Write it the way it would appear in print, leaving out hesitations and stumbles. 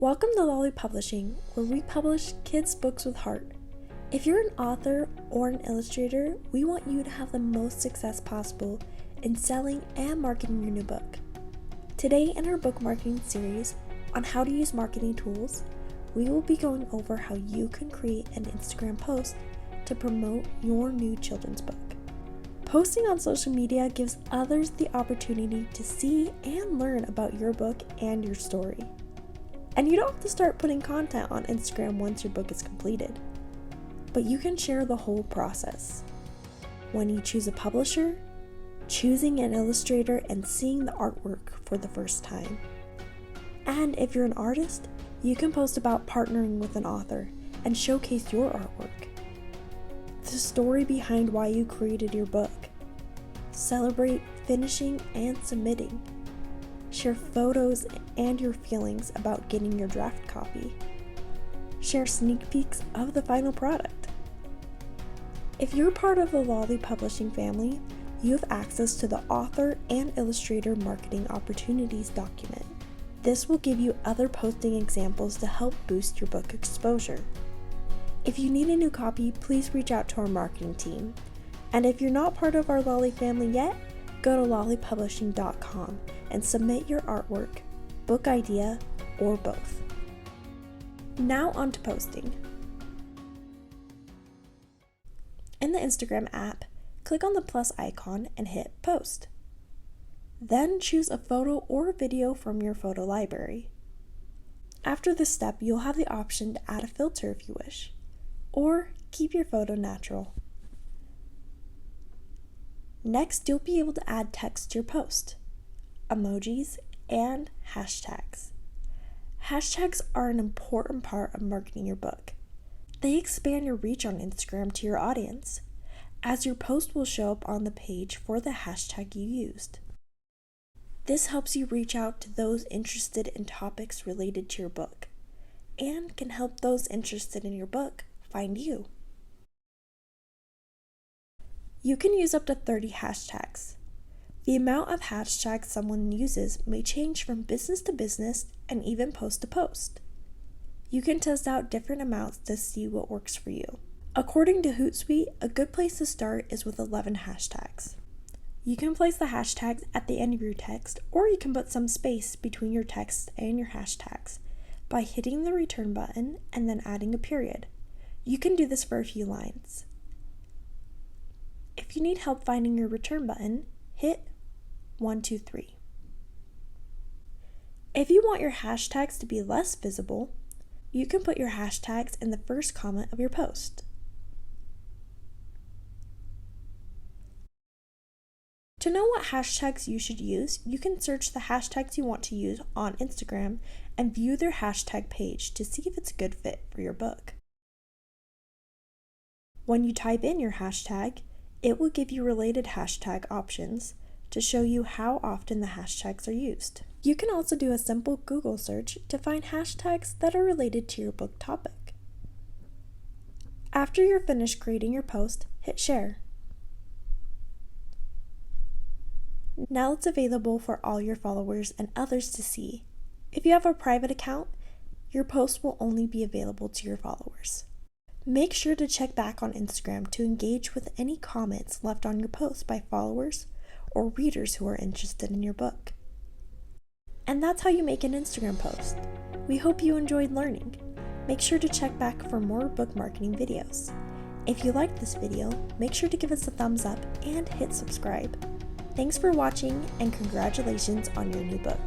Welcome to Lolly Publishing, where we publish kids' books with heart. If you're an author or an illustrator, we want you to have the most success possible in selling and marketing your new book. Today in our book marketing series on how to use marketing tools, we will be going over how you can create an Instagram post to promote your new children's book. Posting on social media gives others the opportunity to see and learn about your book and your story. And you don't have to start putting content on Instagram once your book is completed, but you can share the whole process. When you choose a publisher, choosing an illustrator, and seeing the artwork for the first time. And if you're an artist, you can post about partnering with an author and showcase your artwork. The story behind why you created your book. Celebrate finishing and submitting. Share photos and your feelings about getting your draft copy. Share sneak peeks of the final product. If you're part of the Lolly Publishing family, you have access to the author and illustrator marketing opportunities document. This will give you other posting examples to help boost your book exposure. If you need a new copy, please reach out to our marketing team. And if you're not part of our Lolly family yet, go to lollypublishing.com and submit your artwork, book idea, or both. Now on to posting. In the Instagram app, click on the plus icon and hit post. Then choose a photo or video from your photo library. After this step, you'll have the option to add a filter if you wish, or keep your photo natural. Next, you'll be able to add text to your post, emojis, and hashtags. Hashtags are an important part of marketing your book. They expand your reach on Instagram to your audience, as your post will show up on the page for the hashtag you used. This helps you reach out to those interested in topics related to your book, and can help those interested in your book find you. You can use up to 30 hashtags. The amount of hashtags someone uses may change from business to business and even post to post. You can test out different amounts to see what works for you. According to Hootsuite, a good place to start is with 11 hashtags. You can place the hashtags at the end of your text, or you can put some space between your text and your hashtags by hitting the return button and then adding a period. You can do this for a few lines. If you need help finding your return button, hit 1, 2, 3. If you want your hashtags to be less visible, you can put your hashtags in the first comment of your post. To know what hashtags you should use, you can search the hashtags you want to use on Instagram and view their hashtag page to see if it's a good fit for your book. When you type in your hashtag, it will give you related hashtag options to show you how often the hashtags are used. You can also do a simple Google search to find hashtags that are related to your book topic. After you're finished creating your post, hit share. Now it's available for all your followers and others to see. If you have a private account, your post will only be available to your followers. Make sure to check back on Instagram to engage with any comments left on your post by followers or readers who are interested in your book. And that's how you make an Instagram post. We hope you enjoyed learning. Make sure to check back for more book marketing videos. If you liked this video, make sure to give us a thumbs up and hit subscribe. Thanks for watching, and congratulations on your new book.